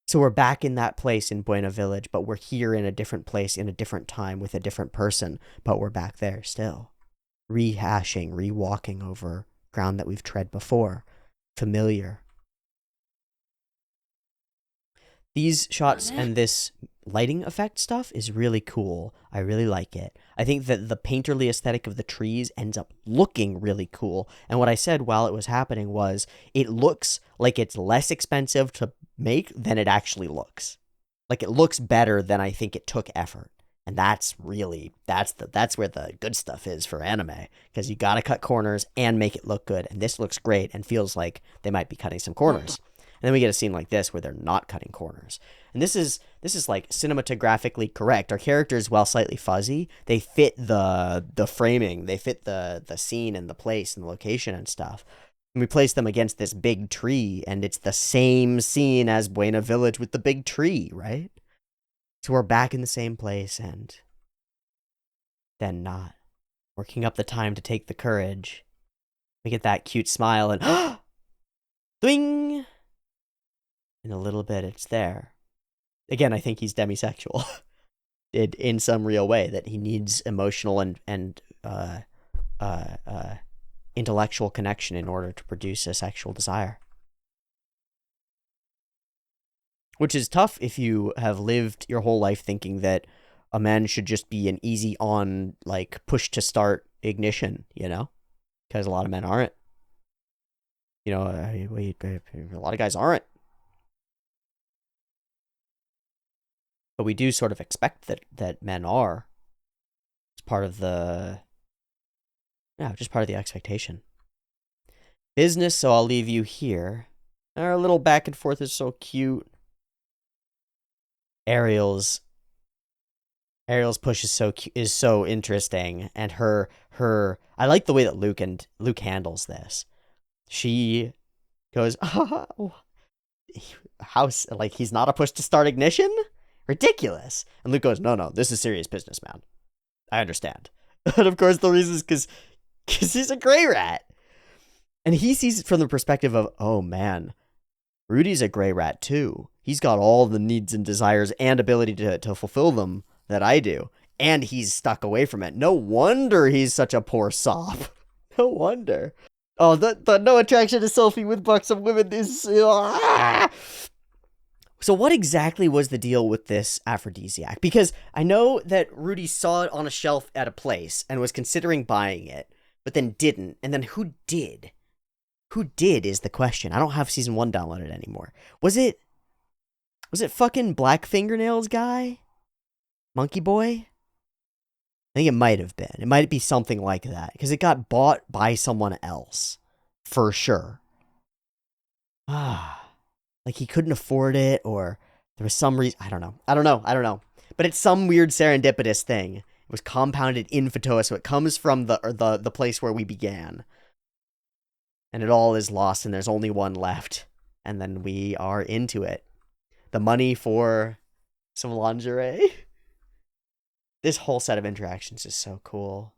So we're back in that place in Buena Village, but we're here in a different place, in a different time, with a different person, but we're back there still. Rehashing, rewalking over ground that we've tread before. Familiar. These shots and this lighting effect stuff is really cool. I really like it. I think that the painterly aesthetic of the trees ends up looking really cool. And what I said while it was happening was it looks like it's less expensive to make than it actually looks. Like it looks better than I think it took effort. And that's really that's where the good stuff is for anime, because you got to cut corners and make it look good. And this looks great and feels like they might be cutting some corners. And then we get a scene like this where they're not cutting corners. And this is like cinematographically correct. Our characters, while slightly fuzzy, they fit the framing, they fit the scene and the place and the location and stuff. And we place them against this big tree, and it's the same scene as Buena Village with the big tree, right? So we're back in the same place, and then not. Working up the time to take the courage. We get that cute smile, and Dwing! In a little bit, it's there. Again, I think he's demisexual. In some real way, that he needs emotional and intellectual connection in order to produce a sexual desire. Which is tough if you have lived your whole life thinking that a man should just be an easy on, like, push to start ignition, you know? Because a lot of men aren't. You know, a lot of guys aren't. But we do sort of expect that men are. It's part of the... Yeah, just part of the expectation. Business, so I'll leave you here. Our little back and forth is so cute. Ariel's push is so interesting, and her I like the way that Luke handles this. She goes, oh, house, like, he's not a push to start ignition? Ridiculous. And Luke goes, no, this is serious business, man. I understand. And of course the reason is because he's a gray rat. And he sees it from the perspective of, oh man, Rudy's a gray rat too. He's got all the needs and desires and ability to fulfill them that I do. And he's stuck away from it. No wonder he's such a poor sop. No wonder. Oh, the no attraction to selfie with buxom women is... So what exactly was the deal with this aphrodisiac? Because I know that Rudy saw it on a shelf at a place and was considering buying it, but then didn't. And then who did? Who did is the question. I don't have season 1 downloaded anymore. Was it fucking Black Fingernails guy? Monkey Boy? I think it might have been. It might be something like that, because it got bought by someone else. For sure. Like he couldn't afford it, or there was some reason. I don't know. But it's some weird serendipitous thing. It was compounded in Fatoa, so it comes from the place where we began. And it all is lost, and there's only one left. And then we are into it. The money for some lingerie. This whole set of interactions is so cool.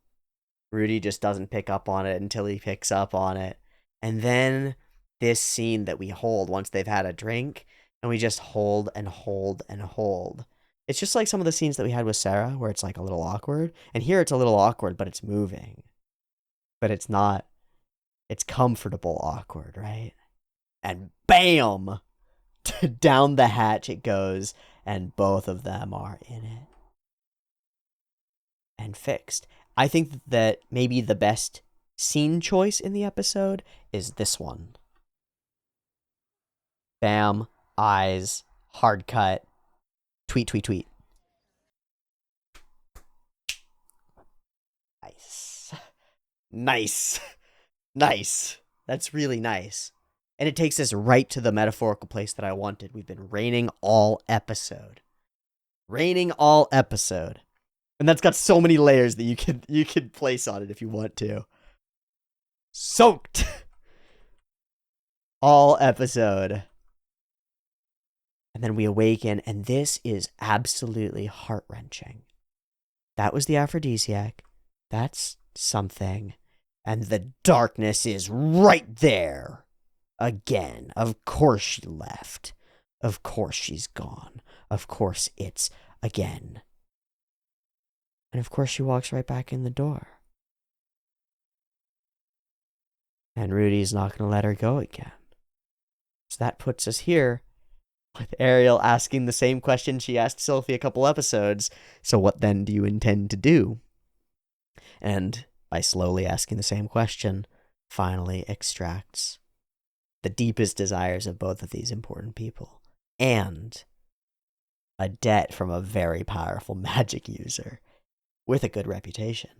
Rudy just doesn't pick up on it until he picks up on it. And then this scene that we hold once they've had a drink, and we just hold and hold and hold. It's just like some of the scenes that we had with Sarah, where it's like a little awkward. And here it's a little awkward, but it's moving. But it's not. It's comfortable awkward, right? And bam! Down the hatch it goes, and both of them are in it. And fixed. I think that maybe the best scene choice in the episode is this one. Bam, eyes, hard cut, tweet, tweet, tweet. Nice. Nice. Nice. That's really nice. And it takes us right to the metaphorical place that I wanted. We've been raining all episode. Raining all episode. And that's got so many layers that you can place on it if you want to. Soaked. All episode. And then we awaken, and this is absolutely heart-wrenching. That was the aphrodisiac. That's something. And the darkness is right there. Again. Of course she left. Of course she's gone. Of course it's again. And of course she walks right back in the door. And Rudy's not going to let her go again. So that puts us here With Ariel asking the same question she asked Sylphie a couple episodes. So what then do you intend to do? And by slowly asking the same question, finally extracts the deepest desires of both of these important people. And a debt from a very powerful magic user with a good reputation.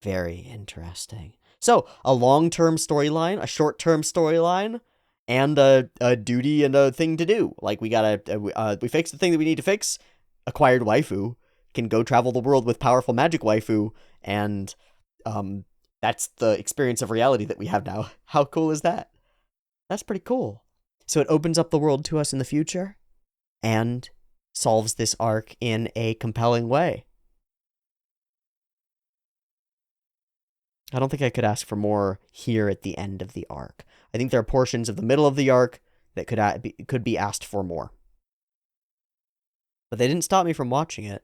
Very interesting. So, a long-term storyline, a short-term storyline, and a duty and a thing to do. Like, we fixed the thing that we need to fix, acquired waifu, can go travel the world with powerful magic waifu, and that's the experience of reality that we have now. How cool is that? That's pretty cool. So it opens up the world to us in the future, and solves this arc in a compelling way. I don't think I could ask for more here at the end of the arc. I think there are portions of the middle of the arc that could be asked for more. But they didn't stop me from watching it.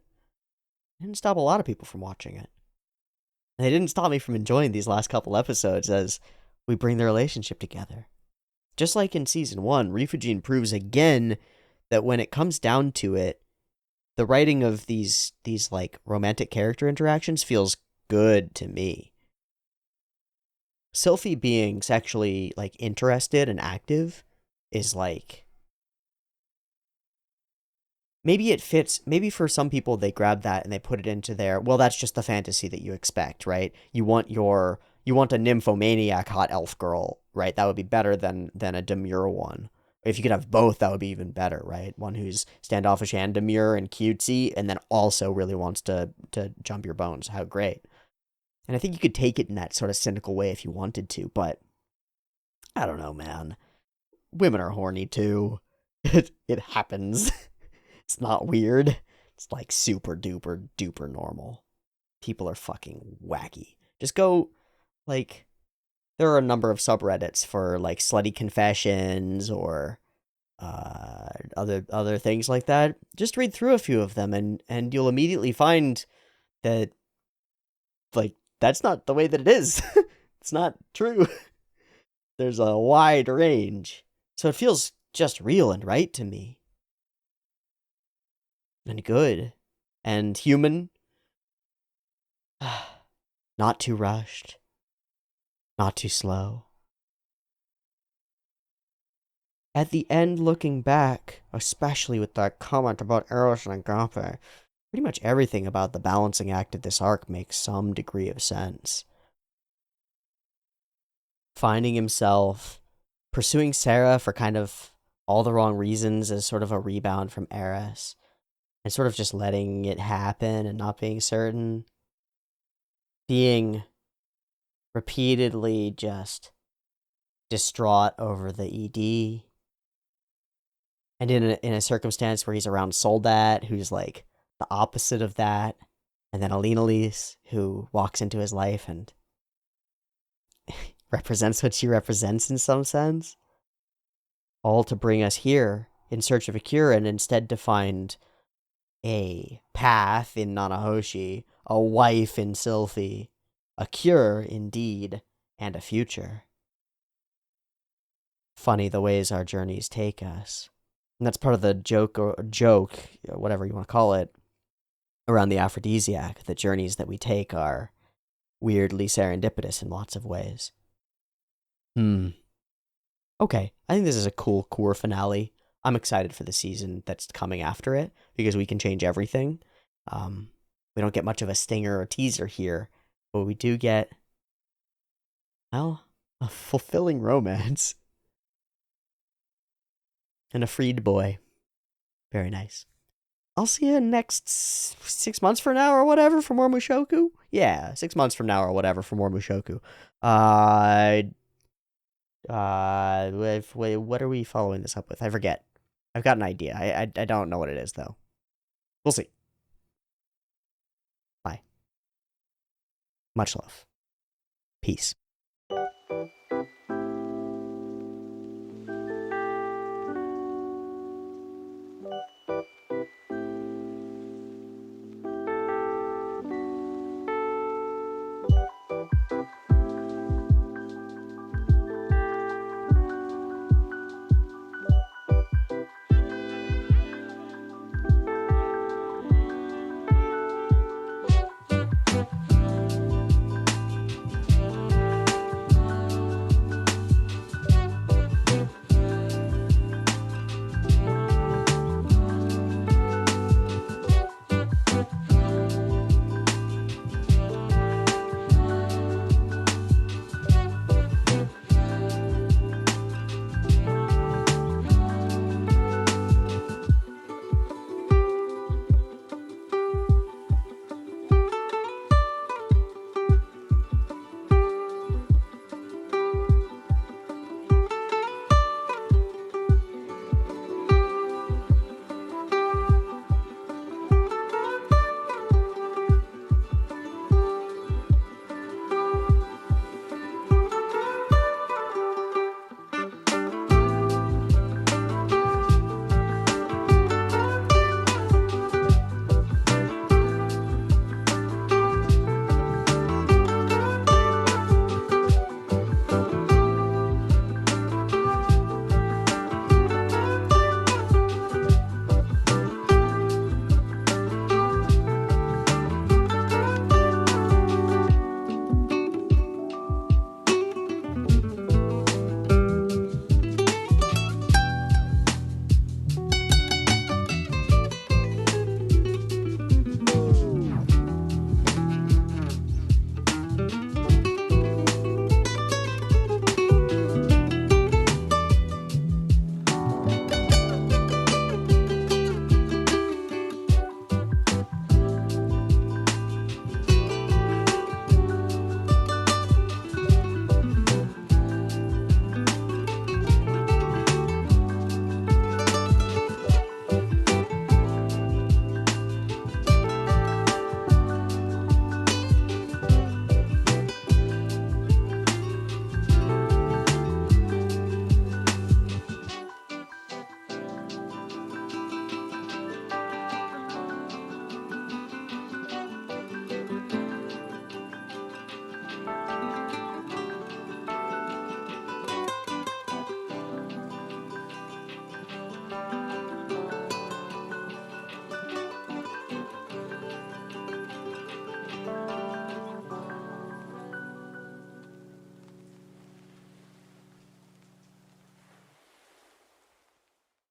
They didn't stop a lot of people from watching it. And they didn't stop me from enjoying these last couple episodes as we bring the relationship together. Just like in Season 1, Rifujin proves again that when it comes down to it, the writing of these like romantic character interactions feels good to me. Sylphie being sexually like interested and active is like, maybe it fits. Maybe for some people they grab that and they put it into their, well, that's just the fantasy that you expect, right? You want a nymphomaniac hot elf girl, right? That would be better than a demure one. If you could have both, that would be even better, right? One who's standoffish and demure and cutesy, and then also really wants to jump your bones. How great. And I think you could take it in that sort of cynical way if you wanted to, but I don't know, man. Women are horny too. It happens. It's not weird. It's like super duper duper normal. People are fucking wacky. Just go, like, there are a number of subreddits for like slutty confessions or other things like that. Just read through a few of them and you'll immediately find that, like, that's not the way that it is. It's not true. There's a wide range. So it feels just real and right to me. And good. And human. Not too rushed. Not too slow. At the end, looking back, especially with that comment about Eros and Agape, pretty much everything about the balancing act of this arc makes some degree of sense. Finding himself, pursuing Sarah for kind of all the wrong reasons as sort of a rebound from Eris, and sort of just letting it happen and not being certain. Being repeatedly just distraught over the ED. And in a circumstance where he's around Soldat, who's like the opposite of that. And then Alenalise, who walks into his life and represents what she represents in some sense. All to bring us here in search of a cure, and instead to find a path in Nanahoshi, a wife in Sylphie, a cure indeed, and a future. Funny the ways our journeys take us. And that's part of the joke, whatever you want to call it, around the aphrodisiac. The journeys that we take are weirdly serendipitous in lots of ways. Okay, I think this is a cool core finale. I'm excited for the season that's coming after it, because we can change everything. We don't get much of a stinger or teaser here, but we do get, well, a fulfilling romance. And a freed boy. Very nice. I'll see you next 6 months from now or whatever for more Mushoku. Yeah, 6 months from now or whatever for more Mushoku. Wait, what are we following this up with? I forget. I've got an idea. I don't know what it is, though. We'll see. Bye. Much love. Peace.